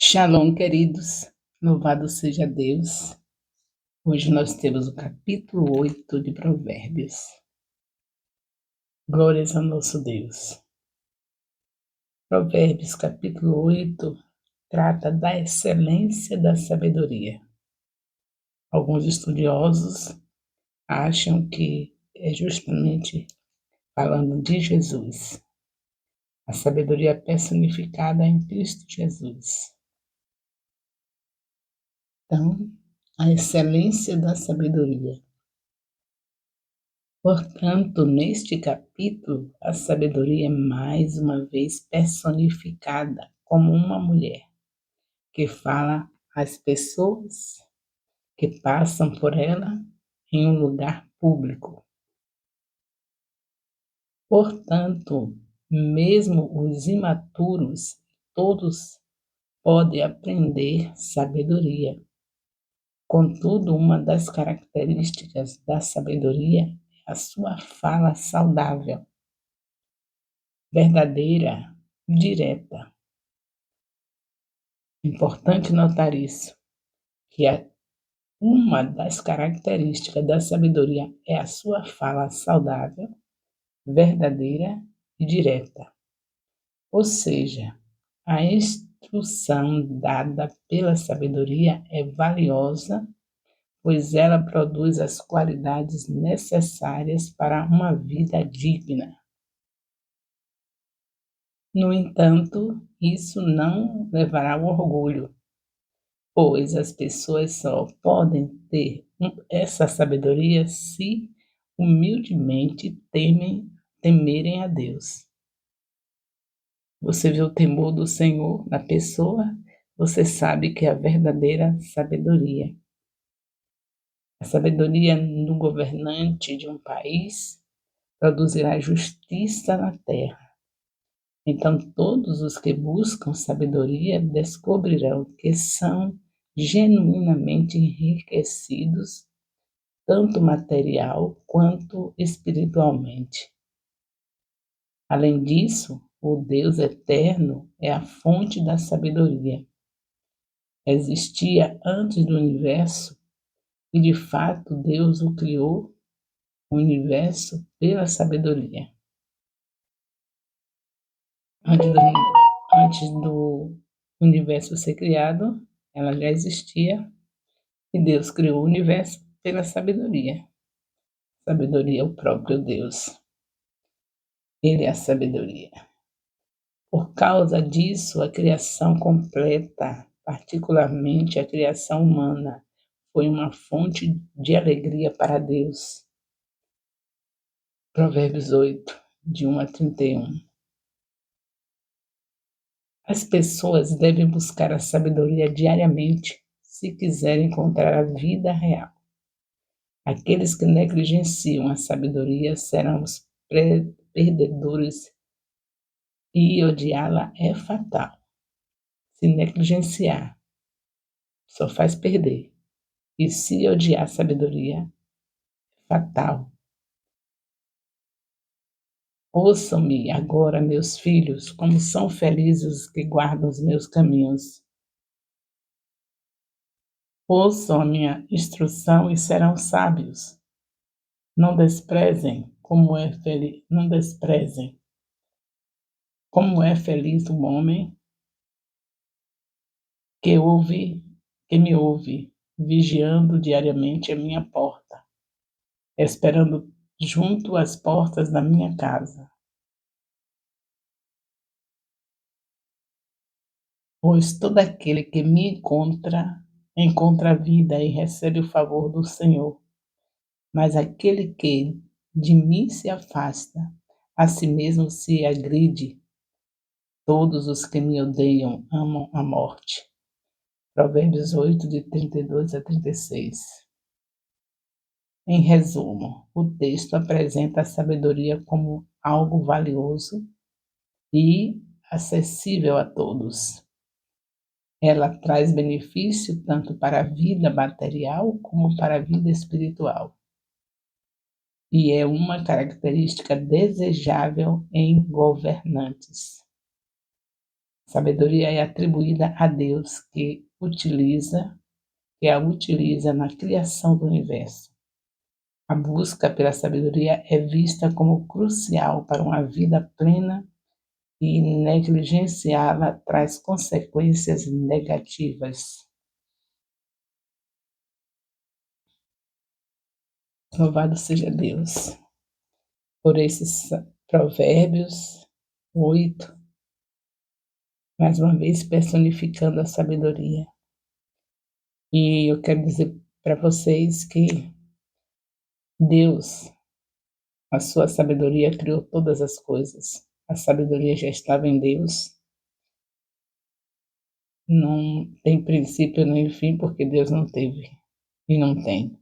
Shalom, queridos. Louvado seja Deus. Hoje nós temos o capítulo 8 de Provérbios. Glórias ao nosso Deus. Provérbios, capítulo 8, trata da excelência da sabedoria. Alguns estudiosos acham que é justamente falando de Jesus. A sabedoria personificada em Cristo Jesus. Então, a excelência da sabedoria. Portanto, neste capítulo, a sabedoria é mais uma vez personificada como uma mulher que fala às pessoas que passam por ela em um lugar público. Portanto, mesmo os imaturos, todos podem aprender sabedoria. Contudo, uma das características da sabedoria é a sua fala saudável, verdadeira, direta. Importante notar isso, que uma das características da sabedoria é a sua fala saudável, verdadeira e direta. Ou seja, a instrução dada pela sabedoria é valiosa, pois ela produz as qualidades necessárias para uma vida digna. No entanto, isso não levará ao orgulho, pois as pessoas só podem ter essa sabedoria se humildemente temerem a Deus. Você vê o temor do Senhor na pessoa, você sabe que é a verdadeira sabedoria. A sabedoria no governante de um país produzirá justiça na terra. Então, todos os que buscam sabedoria descobrirão que são genuinamente enriquecidos, tanto material quanto espiritualmente. Além disso, o Deus eterno é a fonte da sabedoria. Existia antes do universo e, de fato, Deus o criou, o universo, pela sabedoria. Antes do universo ser criado, ela já existia e Deus criou o universo pela sabedoria. Sabedoria é o próprio Deus. Ele é a sabedoria. Por causa disso, a criação completa, particularmente a criação humana, foi uma fonte de alegria para Deus. Provérbios 8, de 1 a 31. As pessoas devem buscar a sabedoria diariamente se quiserem encontrar a vida real. Aqueles que negligenciam a sabedoria serão os perdedores e odiá-la é fatal. Se negligenciar, só faz perder. E se odiar a sabedoria, é fatal. Ouçam-me agora, meus filhos, como são felizes os que guardam os meus caminhos. Ouçam a minha instrução e serão sábios. Não desprezem não desprezem. Como é feliz o homem que me ouve, vigiando diariamente a minha porta, esperando junto às portas da minha casa. Pois todo aquele que me encontra a vida e recebe o favor do Senhor. Mas aquele que de mim se afasta, a si mesmo se agride. Todos os que me odeiam amam a morte. Provérbios 8, de 32 a 36. Em resumo, o texto apresenta a sabedoria como algo valioso e acessível a todos. Ela traz benefício tanto para a vida material como para a vida espiritual. E é uma característica desejável em governantes. Sabedoria é atribuída a Deus, que a utiliza na criação do universo. A busca pela sabedoria é vista como crucial para uma vida plena e negligenciá-la traz consequências negativas. Louvado seja Deus por esses provérbios 8, mais uma vez personificando a sabedoria. E eu quero dizer para vocês que Deus, a sua sabedoria, criou todas as coisas. A sabedoria já estava em Deus. Não tem princípio nem fim, porque Deus não teve e não tem.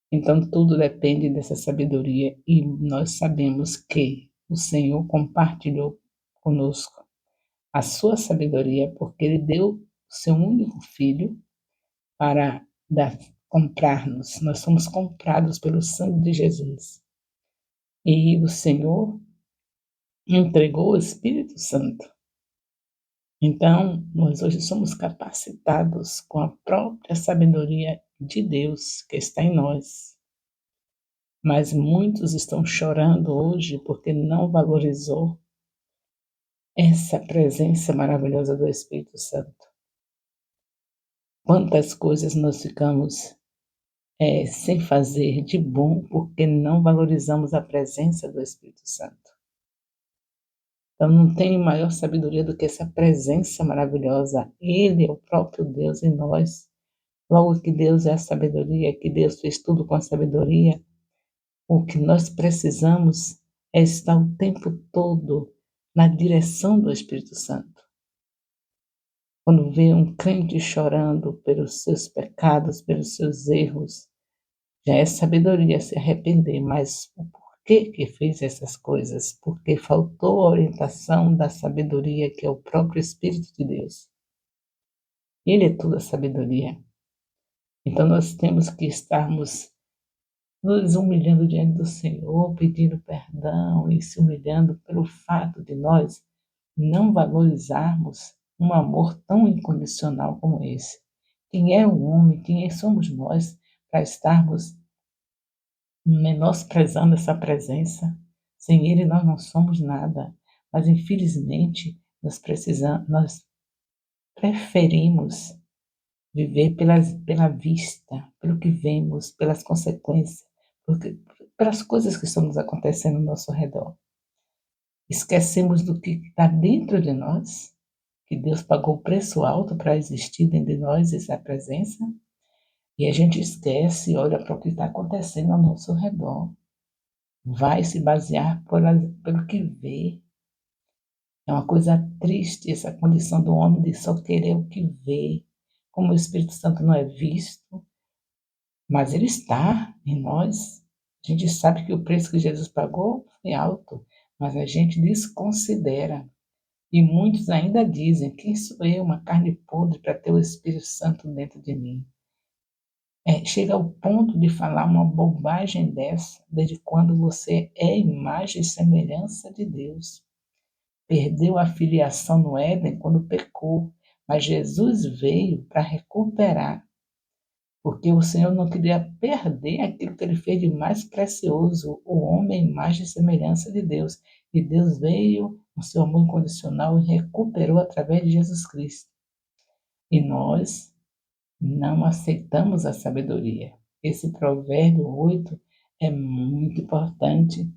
Então tudo depende dessa sabedoria e nós sabemos que o Senhor compartilhou conosco a sua sabedoria, porque Ele deu o seu único filho para comprar-nos. Nós somos comprados pelo sangue de Jesus. E o Senhor entregou o Espírito Santo. Então, nós hoje somos capacitados com a própria sabedoria de Deus que está em nós. Mas muitos estão chorando hoje porque não valorizou essa presença maravilhosa do Espírito Santo. Quantas coisas nós ficamos sem fazer de bom porque não valorizamos a presença do Espírito Santo. Então não tem maior sabedoria do que essa presença maravilhosa. Ele é o próprio Deus em nós. Logo que Deus é a sabedoria, que Deus fez tudo com a sabedoria, o que nós precisamos é estar o tempo todo na direção do Espírito Santo. Quando vê um crente chorando pelos seus pecados, pelos seus erros, já é sabedoria se arrepender, mas o porquê que fez essas coisas? Porque faltou a orientação da sabedoria, que é o próprio Espírito de Deus. Ele é toda a sabedoria. Então nós temos que estarmos nos humilhando diante do Senhor, pedindo perdão e se humilhando pelo fato de nós não valorizarmos um amor tão incondicional como esse. Quem é o homem, quem somos nós para estarmos menosprezando essa presença? Sem ele nós não somos nada, mas infelizmente nós preferimos viver pela vista, pelo que vemos, pelas consequências, pelas coisas que estão nos acontecendo ao nosso redor. Esquecemos do que está dentro de nós, que Deus pagou o preço alto para existir dentro de nós essa presença, e a gente esquece e olha para o que está acontecendo ao nosso redor. Vai se basear pelo que vê. É uma coisa triste essa condição do homem de só querer o que vê, como o Espírito Santo não é visto, mas ele está em nós. A gente sabe que o preço que Jesus pagou foi alto, mas a gente desconsidera. E muitos ainda dizem: quem sou eu, uma carne podre, para ter o Espírito Santo dentro de mim? Chega ao ponto de falar uma bobagem dessa, desde quando você é imagem e semelhança de Deus. Perdeu a filiação no Éden quando pecou, mas Jesus veio para recuperar, porque o Senhor não queria perder aquilo que ele fez de mais precioso, o homem, imagem e semelhança de Deus. E Deus veio com seu amor incondicional e recuperou através de Jesus Cristo. E nós não aceitamos a sabedoria. Esse provérbio 8 é muito importante.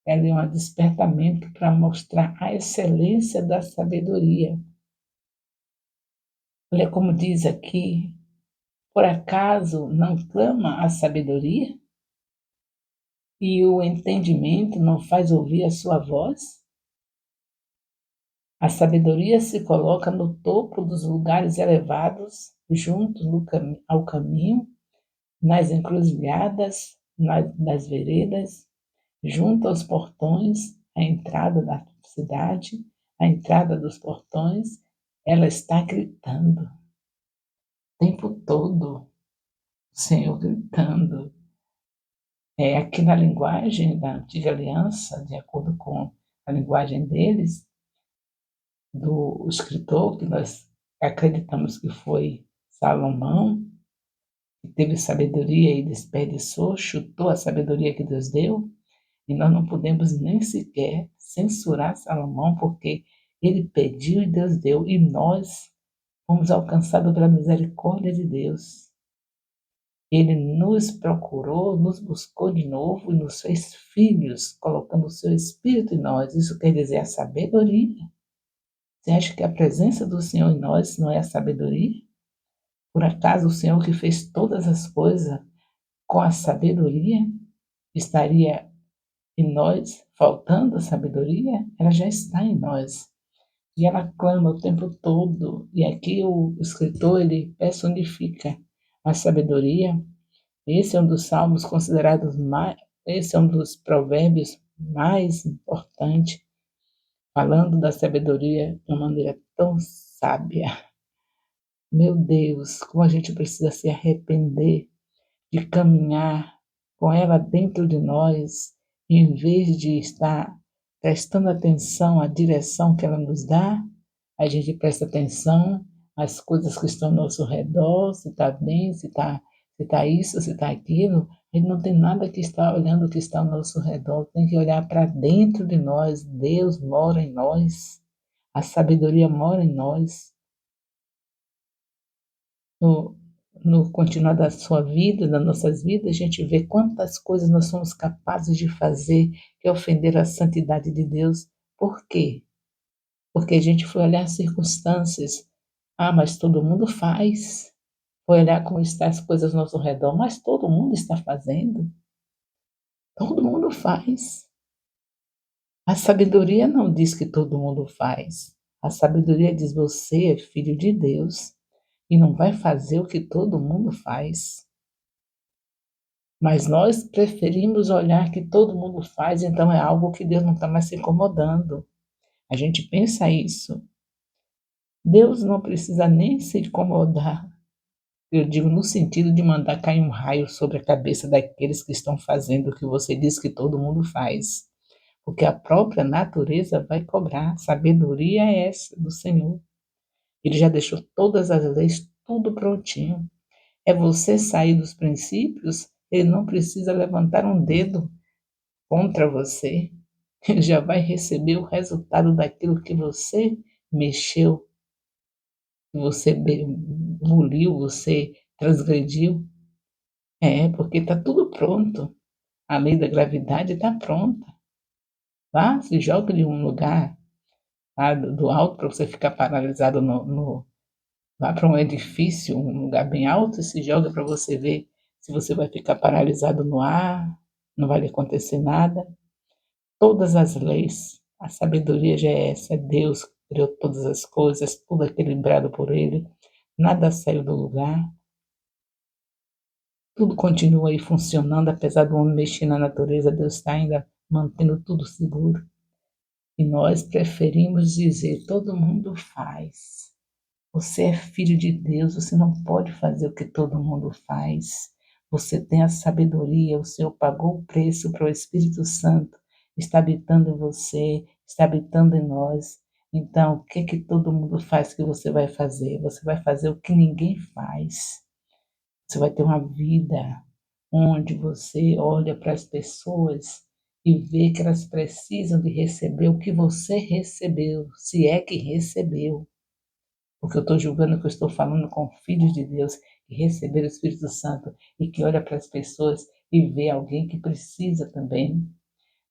Ela é um despertamento para mostrar a excelência da sabedoria. Olha como diz aqui: por acaso não clama a sabedoria? E o entendimento não faz ouvir a sua voz? A sabedoria se coloca no topo dos lugares elevados, junto ao caminho, nas encruzilhadas, nas veredas, junto aos portões, à entrada da cidade, à entrada dos portões, ela está gritando o tempo todo, o Senhor gritando. Aqui na linguagem da antiga aliança, de acordo com a linguagem deles, do escritor, que nós acreditamos que foi Salomão, que teve sabedoria e desperdiçou, chutou a sabedoria que Deus deu, e nós não podemos nem sequer censurar Salomão, porque ele pediu e Deus deu, e nós fomos alcançados pela misericórdia de Deus. Ele nos procurou, nos buscou de novo e nos fez filhos, colocando o seu Espírito em nós. Isso quer dizer a sabedoria. Você acha que a presença do Senhor em nós não é a sabedoria? Por acaso o Senhor que fez todas as coisas com a sabedoria estaria em nós faltando a sabedoria? Ela já está em nós. E ela clama o tempo todo. E aqui o escritor ele personifica a sabedoria. Esse é um dos salmos considerados mais, esse é um dos provérbios mais importantes, falando da sabedoria de uma maneira tão sábia. Meu Deus, como a gente precisa se arrepender de caminhar com ela dentro de nós, em vez de estar prestando atenção à direção que ela nos dá, a gente presta atenção às coisas que estão ao nosso redor, se está bem, se tá isso, se está aquilo. A gente não tem nada que estar olhando o que está ao nosso redor, tem que olhar para dentro de nós. Deus mora em nós, a sabedoria mora em nós. No, no continuar da sua vida, das nossas vidas, a gente vê quantas coisas nós somos capazes de fazer que ofender a santidade de Deus. Por quê? Porque a gente foi olhar as circunstâncias. Ah, mas todo mundo faz. Foi olhar como estão as coisas ao nosso redor, mas todo mundo está fazendo. Todo mundo faz. A sabedoria não diz que todo mundo faz. A sabedoria diz: você é filho de Deus e não vai fazer o que todo mundo faz. Mas nós preferimos olhar que todo mundo faz, então é algo que Deus não está mais se incomodando. A gente pensa isso. Deus não precisa nem se incomodar. Eu digo no sentido de mandar cair um raio sobre a cabeça daqueles que estão fazendo o que você diz que todo mundo faz. Porque a própria natureza vai cobrar. Sabedoria é essa do Senhor. Ele já deixou todas as leis, tudo prontinho. É você sair dos princípios, ele não precisa levantar um dedo contra você. Ele já vai receber o resultado daquilo que você mexeu, que você engoliu, você transgrediu. É, porque está tudo pronto. A lei da gravidade está pronta. Vá, se joga em um lugar lá do alto para você ficar paralisado vá para um edifício, um lugar bem alto e se joga para você ver se você vai ficar paralisado no ar, não vai lhe acontecer nada. Todas as leis, a sabedoria já é essa, é Deus que criou todas as coisas, tudo equilibrado por Ele, nada saiu do lugar, tudo continua aí funcionando, apesar do homem mexer na natureza, Deus está ainda mantendo tudo seguro. E nós preferimos dizer, todo mundo faz. Você é filho de Deus, você não pode fazer o que todo mundo faz. Você tem a sabedoria, o Senhor pagou o preço para o Espírito Santo, está habitando em você, está habitando em nós. Então, o que que todo mundo faz que você vai fazer? Você vai fazer o que ninguém faz. Você vai ter uma vida onde você olha para as pessoas e vê que elas precisam de receber o que você recebeu, se é que recebeu. Porque eu estou julgando que eu estou falando com filhos de Deus que receberam o Espírito Santo e que olha para as pessoas e vê alguém que precisa também.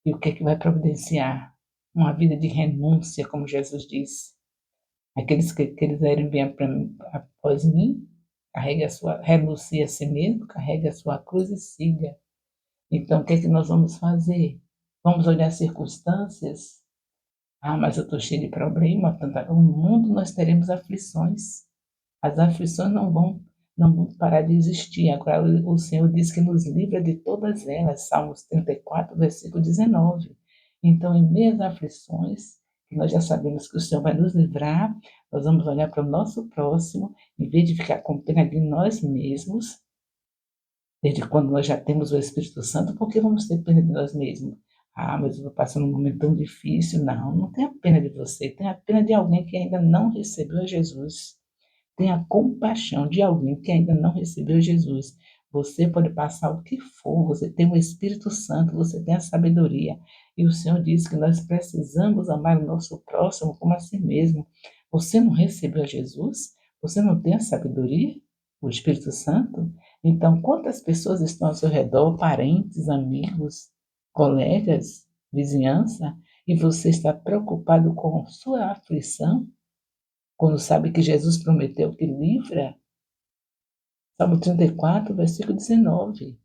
E o que é que vai providenciar? Uma vida de renúncia, como Jesus disse. Aqueles que quiserem vir após mim, renuncie a si mesmo, carregue a sua cruz e siga. Então, o que é que nós vamos fazer? Vamos olhar as circunstâncias? Ah, mas eu estou cheio de problema. No mundo nós teremos aflições. As aflições não vão parar de existir. Agora, o Senhor diz que nos livra de todas elas. Salmos 34, versículo 19. Então, em meio às aflições, que nós já sabemos que o Senhor vai nos livrar, nós vamos olhar para o nosso próximo, em vez de ficar com pena de nós mesmos, desde quando nós já temos o Espírito Santo, por que vamos ter pena de nós mesmos? Ah, mas eu estou passando um momento tão difícil. Não, não tenha pena de você, tenha pena de alguém que ainda não recebeu Jesus. Tenha compaixão de alguém que ainda não recebeu Jesus. Você pode passar o que for, você tem o Espírito Santo, você tem a sabedoria. E o Senhor disse que nós precisamos amar o nosso próximo como a si mesmo. Você não recebeu Jesus? Você não tem a sabedoria? O Espírito Santo? Então, quantas pessoas estão ao seu redor, parentes, amigos, colegas, vizinhança, e você está preocupado com sua aflição? Quando sabe que Jesus prometeu que livra, Salmo 34, versículo 19.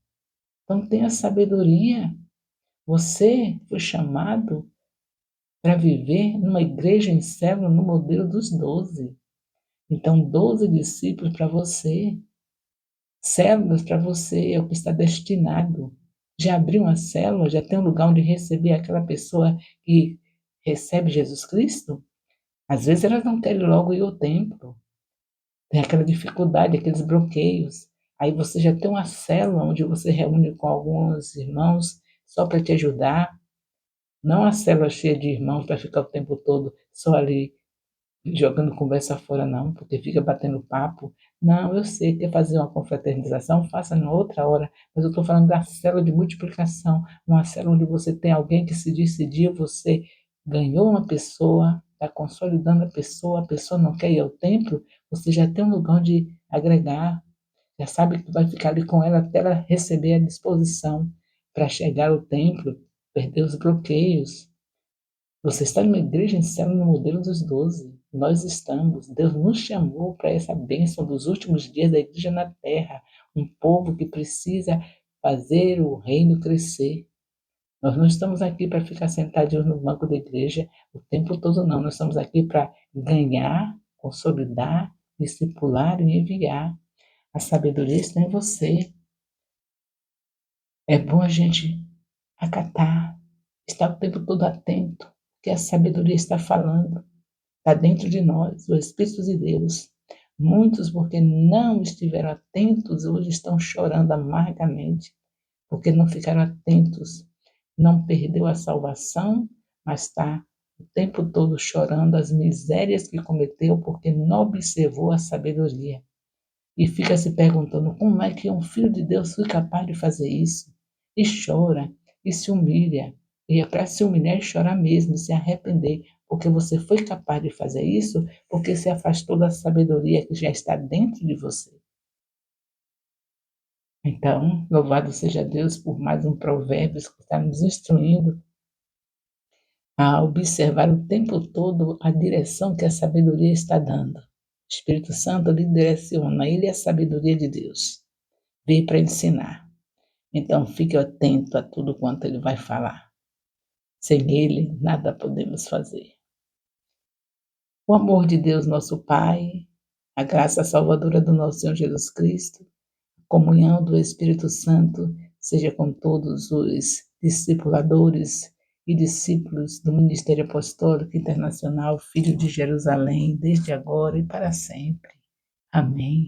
Então tenha sabedoria. Você foi chamado para viver numa igreja em célula no modelo dos 12. Então, 12 discípulos para você, células para você, é o que está destinado. Já abriu uma célula? Já tem um lugar onde receber aquela pessoa que recebe Jesus Cristo? Às vezes elas não querem logo ir ao templo. Tem aquela dificuldade, aqueles bloqueios. Aí você já tem uma célula onde você reúne com alguns irmãos só para te ajudar. Não a célula cheia de irmãos para ficar o tempo todo só ali jogando conversa fora, não, porque fica batendo papo. Não, eu sei, quer fazer uma confraternização, faça em outra hora, mas eu estou falando da célula de multiplicação, uma célula onde você tem alguém que se decidiu, você ganhou uma pessoa, está consolidando a pessoa não quer ir ao templo, você já tem um lugar onde agregar, já sabe que vai ficar ali com ela até ela receber a disposição para chegar ao templo, perder os bloqueios. Você está numa igreja em célula no modelo dos 12. Nós estamos. Deus nos chamou para essa bênção dos últimos dias da igreja na terra. Um povo que precisa fazer o reino crescer. Nós não estamos aqui para ficar sentadinhos no banco da igreja o tempo todo, não. Nós estamos aqui para ganhar, consolidar, discipular e enviar. A sabedoria está em você. É bom a gente acatar, estar o tempo todo atento, que a sabedoria está falando. Está dentro de nós, o Espírito de Deus. Muitos, porque não estiveram atentos, hoje estão chorando amargamente, porque não ficaram atentos. Não perdeu a salvação, mas está o tempo todo chorando as misérias que cometeu, porque não observou a sabedoria. E fica se perguntando como é que um filho de Deus foi capaz de fazer isso. E chora, e se humilha. E é para se humilhar e chorar mesmo, se arrepender, porque você foi capaz de fazer isso, porque se afastou da sabedoria que já está dentro de você. Então, louvado seja Deus por mais um provérbio que está nos instruindo a observar o tempo todo a direção que a sabedoria está dando. O Espírito Santo lhe direciona, ele é a sabedoria de Deus. Veio para ensinar. Então, fique atento a tudo quanto ele vai falar. Sem ele, nada podemos fazer. O amor de Deus, nosso Pai, a graça salvadora do nosso Senhor Jesus Cristo, a comunhão do Espírito Santo, seja com todos os discipuladores e discípulos do Ministério Apostólico Internacional Filho de Jerusalém, desde agora e para sempre. Amém.